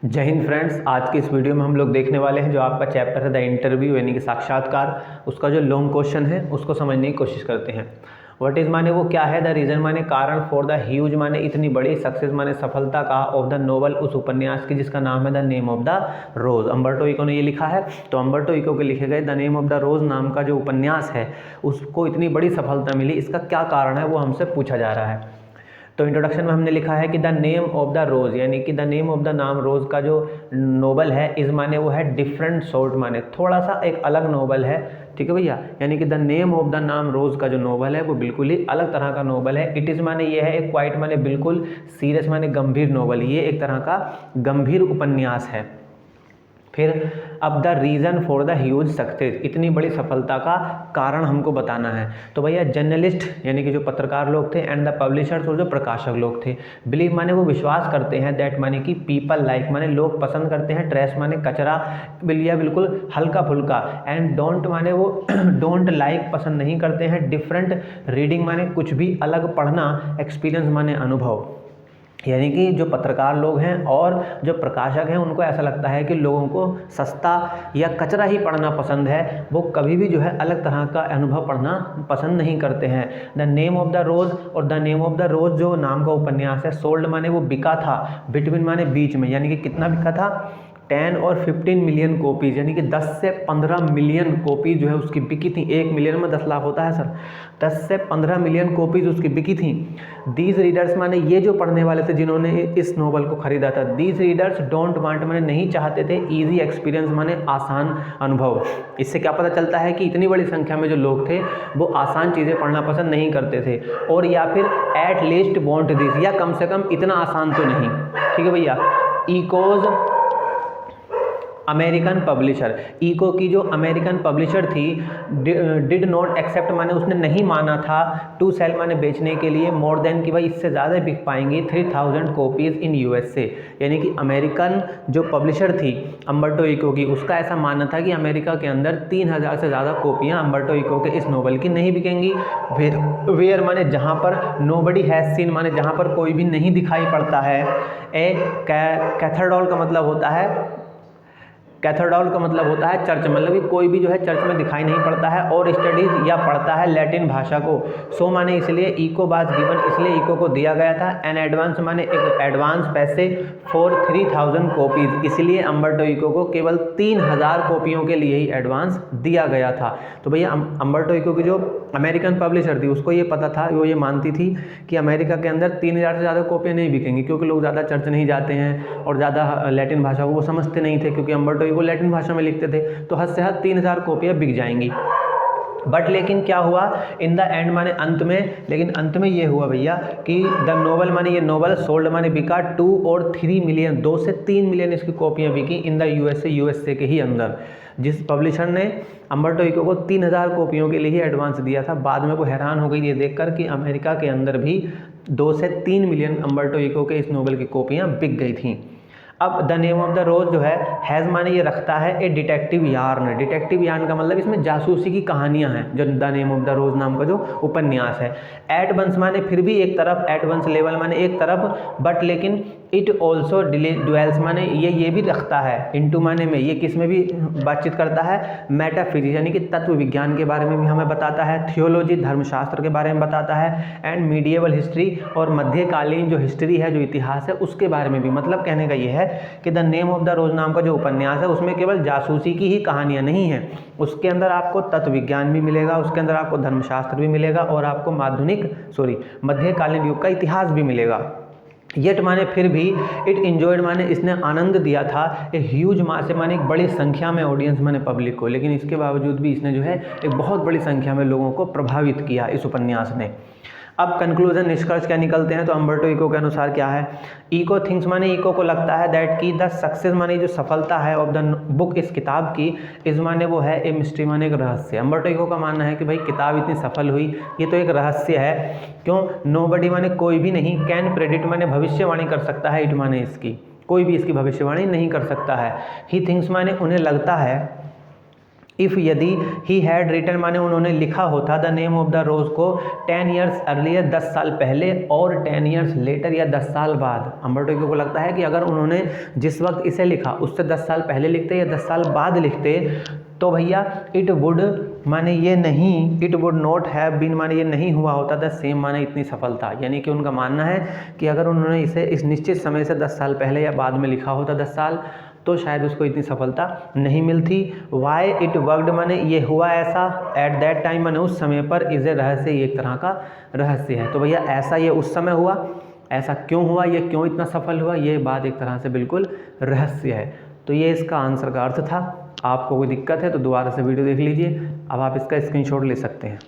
जय हिंद फ्रेंड्स। आज की इस वीडियो में हम लोग देखने वाले हैं जो आपका चैप्टर है द इंटरव्यू यानी कि साक्षात्कार, उसका जो लॉन्ग क्वेश्चन है उसको समझने की कोशिश करते हैं। व्हाट इज़ माने वो क्या है, द रीज़न माने कारण, फॉर द ह्यूज माने इतनी बड़ी, सक्सेस माने सफलता का, ऑफ द नोवेल उस उपन्यास की जिसका नाम है The Name of the Rose. Umberto Eco ने ये लिखा है, तो अम्बर्टो इको के लिखे गए द नेम ऑफ द रोज़ नाम का जो उपन्यास है उसको इतनी बड़ी सफलता मिली, इसका क्या कारण है वो हमसे पूछा जा रहा है। तो इंट्रोडक्शन में हमने लिखा है कि द नेम ऑफ द रोज़ यानी कि द नेम ऑफ द नाम रोज़ का जो नोवेल है इस माने वो है डिफरेंट सॉर्ट, माने थोड़ा सा एक अलग नोवेल है। ठीक है भैया, यानी कि द नेम ऑफ द नाम रोज़ का जो नोवेल है वो बिल्कुल ही अलग तरह का नोवेल है। इट इज़ माने ये है, एक क्वाइट माने बिल्कुल, सीरियस माने गंभीर नोवेल, ये एक तरह का गंभीर उपन्यास है। फिर अब the reason for the huge success, इतनी बड़ी सफलता का कारण हमको बताना है। तो भैया जर्नलिस्ट यानी कि जो पत्रकार लोग थे एंड द पब्लिशर्स और जो प्रकाशक लोग थे, बिलीव माने वो विश्वास करते हैं, दैट माने कि पीपल लाइक माने लोग पसंद करते हैं, ट्रेश माने कचरा, बिलिया बिल्कुल हल्का फुल्का, एंड डोंट माने वो डोंट लाइक पसंद नहीं करते हैं, डिफरेंट रीडिंग माने कुछ भी अलग पढ़ना, एक्सपीरियंस माने अनुभव, यानी कि जो पत्रकार लोग हैं और जो प्रकाशक हैं उनको ऐसा लगता है कि लोगों को सस्ता या कचरा ही पढ़ना पसंद है, वो कभी भी जो है अलग तरह का अनुभव पढ़ना पसंद नहीं करते हैं। द नेम ऑफ द रोज़, और द नेम ऑफ द रोज़ जो नाम का उपन्यास है, सोल्ड माने वो बिका था, बिटवीन माने बीच में, यानी कि कितना बिका था, 10 और 15 मिलियन कॉपीज़, यानी कि 10 से 15 मिलियन कॉपीज़ जो है उसकी बिकी थी। 1 मिलियन में 10 लाख होता है सर, 10 से 15 मिलियन कॉपीज़ उसकी बिकी थी। दीज रीडर्स माने ये जो पढ़ने वाले थे जिन्होंने इस नोवेल को खरीदा था, दीज रीडर्स डोंट वांट माने नहीं चाहते थे, ईजी एक्सपीरियंस माने आसान अनुभव। इससे क्या पता चलता है कि इतनी बड़ी संख्या में जो लोग थे वो आसान चीज़ें पढ़ना पसंद नहीं करते थे, और या फिर एट लीस्ट वॉन्ट दिस, या कम से कम इतना आसान तो नहीं। ठीक है भैया, इकोज अमेरिकन पब्लिशर, इको की जो अमेरिकन पब्लिशर थी, डिड नॉट एक्सेप्ट माने उसने नहीं माना था, टू सेल माने बेचने के लिए, मोर देन कि भाई इससे ज़्यादा बिक पाएंगी, 3000 कॉपीज़ इन यूएसए, यानी कि अमेरिकन जो पब्लिशर थी अम्बर्टो इको की, उसका ऐसा मानना था कि अमेरिका के अंदर 3000 से ज़्यादा कॉपियाँ अम्बर्टो इको के इस नोवेल की नहीं बिकेंगी। वेयर माने जहाँ पर, नोबडी हैज़ सीन माने जहाँ पर कोई भी नहीं दिखाई पड़ता है, ए कैथेड्रल का मतलब होता है, कैथेड्रल का मतलब होता है चर्च, मतलब कि कोई भी जो है चर्च में दिखाई नहीं पड़ता है, और स्टडीज़ या पढ़ता है लैटिन भाषा को। सो माने इसलिए इको बाज गिवन, इसलिए इको को दिया गया था, एन एडवांस माने एक एडवांस पैसे, फॉर 3000 कॉपीज़, इसलिए अम्बर्टो इको को केवल 3000 कॉपियों के लिए ही एडवांस दिया गया था। तो भैया अम्बर्टो इको की जो अमेरिकन पब्लिशर थी उसको ये पता था, वो ये मानती थी कि अमेरिका के अंदर 3000 से ज़्यादा कॉपियाँ नहीं बिकेंगी, क्योंकि लोग ज़्यादा चर्च नहीं जाते हैं और ज़्यादा लैटिन भाषा को वो समझते नहीं थे, क्योंकि अम्बर्टो वो लैटिन भाषा में लिखते थे, तो हद से हद 3000 कॉपियाँ बिक जाएंगी। बट लेकिन क्या हुआ इन द एंड माने अंत में, लेकिन अंत में ये हुआ भैया कि द नोवेल माने ये नोवेल सोल्ड माने बिका 2 और 3 मिलियन, 2 से 3 मिलियन इसकी कॉपियाँ बिकी इन द यूएसए के ही अंदर। जिस पब्लिशर ने अम्बर्टो इको को 3000 कॉपियों के लिए ही एडवांस दिया था, बाद में वो हैरान हो गई ये देखकर कि अमेरिका के अंदर भी 2 से 3 मिलियन अम्बर्टो इको के इस नोवेल की कॉपियाँ बिक गई थीं। अब द नेम ऑफ द रोज़ जो है, हैज़ माने ये रखता है ए डिटेक्टिव यार्न, डिटेक्टिव यार्न का मतलब इसमें जासूसी की कहानियां हैं, जो द नेम ऑफ द रोज़ नाम का जो उपन्यास है। एट वंस माने फिर भी एक तरफ, एट वंस लेवल माने एक तरफ, बट लेकिन इट ऑल्सो ड्वेल्स माने ये भी रखता है, इनटू माने में ये किस में भी बातचीत करता है, मेटाफिजिक्स यानी कि तत्व विज्ञान के बारे में भी हमें बताता है, थियोलॉजी धर्मशास्त्र के बारे में बताता है, एंड मीडिएवल हिस्ट्री और मध्यकालीन जो हिस्ट्री है, जो इतिहास है उसके बारे में भी। मतलब कहने का ये है कि द नेम ऑफ द रोज़ नाम का जो उपन्यास है उसमें केवल जासूसी की ही कहानियाँ नहीं हैं, उसके अंदर आपको तत्व विज्ञान भी मिलेगा, उसके अंदर आपको धर्मशास्त्र भी मिलेगा, और आपको मध्यकालीन युग का इतिहास भी मिलेगा। येट माने फिर भी, इट इंजॉयड माने इसने आनंद दिया था, ए ह्यूज मास माने एक बड़ी संख्या में ऑडियंस माने पब्लिक को, लेकिन इसके बावजूद भी इसने जो है एक बहुत बड़ी संख्या में लोगों को प्रभावित किया इस उपन्यास ने। अब कंक्लूजन, निष्कर्ष क्या निकलते हैं, तो अम्बर्टो इको के अनुसार क्या है, इको थिंक्स माने इको को लगता है, दैट की द सक्सेस माने जो सफलता है ऑफ द बुक इस किताब की, इस माने वो है ए मिस्ट्री माने एक रहस्य। अम्बर्टो इको का मानना है कि भाई किताब इतनी सफल हुई ये तो एक रहस्य है, क्यों, नोबडी माने कोई भी नहीं, कैन प्रेडिक्ट माने भविष्यवाणी कर सकता है, इट माने इसकी कोई भी इसकी भविष्यवाणी नहीं कर सकता है। ही थिंक्स माने उन्हें लगता है, इफ़ यदि ही हैड रिटन माने उन्होंने लिखा होता द नेम ऑफ द रोज़ को 10 ईयर्स अर्लियर 10 साल पहले और 10 ईयर्स लेटर या 10 साल बाद, अम्बर्टो इको को लगता है कि अगर उन्होंने जिस वक्त इसे लिखा उससे 10 साल पहले लिखते या 10 साल बाद लिखते तो भैया इट वुड माने ये नहीं, it would not have been माने ये नहीं हुआ होता द सेम माने इतनी सफलता। यानी कि उनका मानना है कि अगर उन्होंने इसे इस निश्चित समय से 10 साल पहले या बाद में लिखा होता 10 साल तो शायद उसको इतनी सफलता नहीं मिलती। वाई इट वर्कड माने ये हुआ ऐसा, एट दैट टाइम माने उस समय पर, इज ए रहस्य, ये एक तरह का रहस्य है। तो भैया ऐसा ये उस समय हुआ, ऐसा क्यों हुआ, ये क्यों इतना सफल हुआ, ये बात एक तरह से बिल्कुल रहस्य है। तो ये इसका आंसर का अर्थ था। आपको कोई दिक्कत है तो दोबारा से वीडियो देख लीजिए। अब आप इसका स्क्रीनशॉट ले सकते हैं।